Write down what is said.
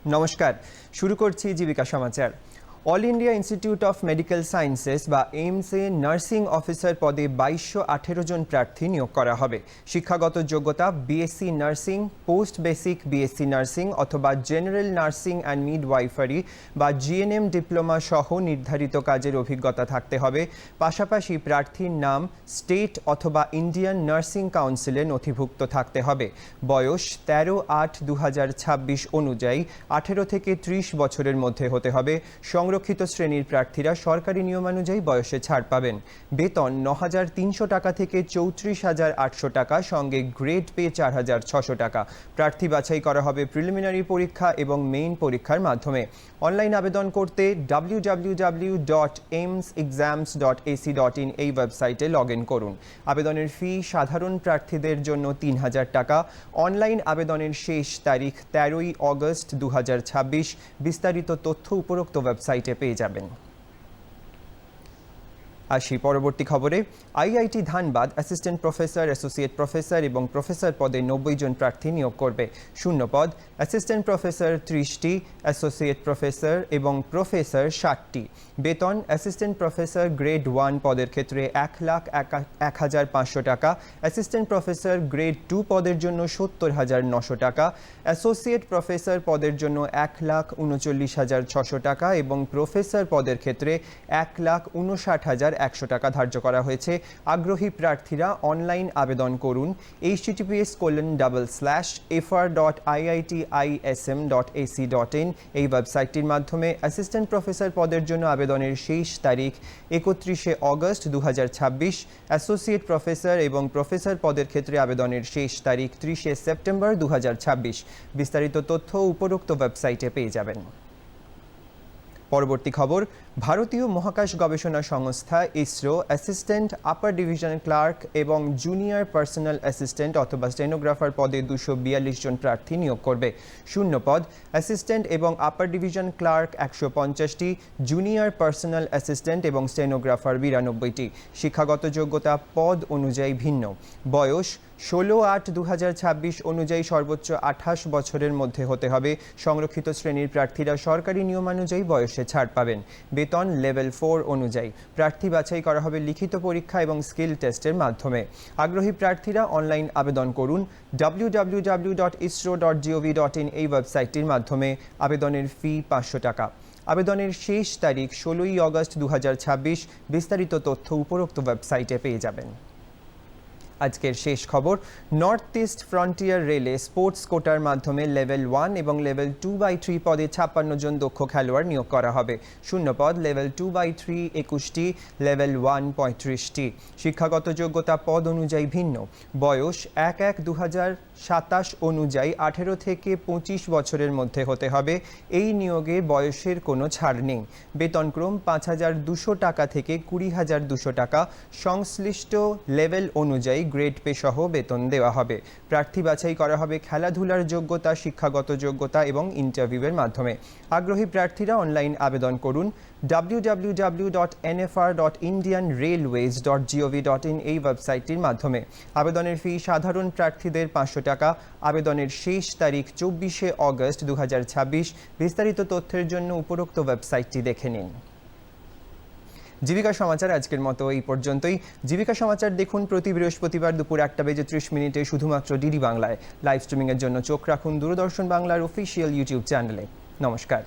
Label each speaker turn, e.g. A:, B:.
A: নমস্কার, শুরু করছি জীবিকা সমাচার। All India Institute of Medical Sciences বা এইমসে নার্সিং অফিসার পদে 2218 জন প্রার্থী নিয়োগ করা হবে। শিক্ষাগত যোগ্যতা BSc nursing, post basic BSc nursing অথবা জেনারেল নার্সিং অ্যান্ড মিডওয়াইফারি বা জিএনএম ডিপ্লোমা সহ নির্ধারিত কাজের অভিজ্ঞতা থাকতে হবে। পাশাপাশি প্রার্থীর নাম স্টেট অথবা ইন্ডিয়ান নার্সিং কাউন্সিলে নথিভুক্ত থাকতে হবে। বয়স 13/8/2026 অনুযায়ী 18 থেকে 30 বছরের মধ্যে হতে হবে। সংরক্ষিত শ্রেণীর প্রার্থীরা সরকারি নিয়মানুযায়ী বয়সে ছাড় পাবেন। বেতন 9,300 টাকা থেকে 34,800 টাকা, সঙ্গে গ্রেড পে 4,600 টাকা। প্রার্থী বাছাই করা হবে প্রিলিমিনারি পরীক্ষা এবং মেইন পরীক্ষার মাধ্যমে। অনলাইন আবেদন করতে www.aimsexams.ac.in এই ওয়েবসাইটে লগ ইন করুন। আবেদনের ফি সাধারণ প্রার্থীদের জন্য 3,000 টাকা। অনলাইন আবেদনের শেষ তারিখ 13 অগস্ট 2026। বিস্তারিত তথ্য উপরোক্ত ওয়েবসাইটে পেয়ে যাবেন। আসি পরবর্তী খবরে। IIT Dhanbad assistant professor, associate professor এবং প্রফেসর পদে 90 জন প্রার্থী নিয়োগ করবে। শূন্য পদ অ্যাসিস্ট্যান্ট প্রফেসর 30টি, অ্যাসোসিয়েট প্রফেসর এবং প্রফেসর 60টি। বেতন অ্যাসিস্ট্যান্ট প্রফেসর গ্রেড 1 পদের ক্ষেত্রে 1,01,500 টাকা, অ্যাসিস্ট্যান্ট প্রফেসর গ্রেড 2 পদের জন্য 70,900 টাকা, অ্যাসোসিয়েট প্রফেসর পদের জন্য 1,39,600 টাকা এবং প্রফেসর পদের ক্ষেত্রে 1,59,100 টাকা ধার্য করা হয়েছে। আগ্রহী প্রার্থীরা অনলাইন আবেদন করুন https://fr.iitism.ac.in এই ওয়েবসাইটটির মাধ্যমে। অ্যাসিস্ট্যান্ট প্রফেসর পদের জন্য আবেদনের শেষ তারিখ 31 অগস্ট 2026। অ্যাসোসিয়েট প্রফেসর এবং প্রফেসর পদের ক্ষেত্রে আবেদনের শেষ তারিখ 30 সেপ্টেম্বর 2026। বিস্তারিত তথ্য উপরোক্ত ওয়েবসাইটে পেয়ে যাবেন। পরবর্তী খবর। ভারতীয় মহাকাশ গবেষণা সংস্থা ISRO assistant upper division clerk এবং জুনিয়র পার্সোনাল অ্যাসিস্ট্যান্ট অথবা স্টেনোগ্রাফার পদে 242 জন প্রার্থী নিয়োগ করবে। শূন্য পদ অ্যাসিস্ট্যান্ট এবং আপার ডিভিশন ক্লার্ক 150টি, জুনিয়র পার্সোনাল অ্যাসিস্ট্যান্ট এবং স্টেনোগ্রাফার 92টি। শিক্ষাগত যোগ্যতা পদ অনুযায়ী ভিন্ন। বয়স 16/8/2026 অনুযায়ী সর্বোচ্চ 28 বছরের মধ্যে হতে হবে। সংরক্ষিত শ্রেণীর প্রার্থীরা সরকারি নিয়মানুযায়ী বয়সে ছাড় পাবেন। বেতন লেভেল 4 অনুযায়ী। প্রার্থী বাছাই করা হবে লিখিত পরীক্ষা এবং স্কিল টেস্টের মাধ্যমে। আগ্রহী প্রার্থীরা অনলাইন আবেদন করুন www.isro.gov.in এই ওয়েবসাইটটির মাধ্যমে। আবেদনের ফি 500 টাকা। আবেদনের শেষ তারিখ 16 অগস্ট 2026। বিস্তারিত তথ্য উপরোক্ত ওয়েবসাইটে পেয়ে যাবেন। আজকের শেষ খবর। নর্থ ইস্ট ফ্রন্টিয়ার রেলে স্পোর্টস কোটার মাধ্যমে লেভেল 1 এবং লেভেল 2/3 পদে 56 জন দক্ষ খেলোয়াড় নিয়োগ করা হবে। শূন্য পদ লেভেল 2/3 21টি, লেভেল 1 35টি। শিক্ষাগত যোগ্যতা পদ অনুযায়ী ভিন্ন। বয়স 1/1/2027 অনুযায়ী 18 থেকে 25 বছরের মধ্যে হতে হবে। এই নিয়োগে বয়সের কোনো ছাড় নেই। বেতনক্রম 5,200 টাকা থেকে 20,200 টাকা। সংশ্লিষ্ট লেভেল অনুযায়ী গ্রেড পে সহ বেতন দেওয়া হবে। প্রার্থী বাছাই করা হবে খেলাধুলার যোগ্যতা, শিক্ষাগত যোগ্যতা এবং ইন্টারভিউয়ের মাধ্যমে। আগ্রহী প্রার্থীরা অনলাইন আবেদন করুন www.nfr.indianrailways.gov.in এই ওয়েবসাইটটির মাধ্যমে। আবেদনের ফি সাধারণ প্রার্থীদের 500 টাকা। আবেদনের শেষ তারিখ 24 অগস্ট 2026। বিস্তারিত তথ্যের জন্য উপরোক্ত ওয়েবসাইটটি দেখে নিন। জীবিকা সমাচার আজকের মতো এই পর্যন্তই। জীবিকা সমাচার দেখুন প্রতি বৃহস্পতিবার দুপুর 1:30 শুধুমাত্র ডিডি বাংলায়। লাইভ স্ট্রিমিংয়ের জন্য চোখ রাখুন দূরদর্শন বাংলার অফিসিয়াল ইউটিউব চ্যানেলে। নমস্কার।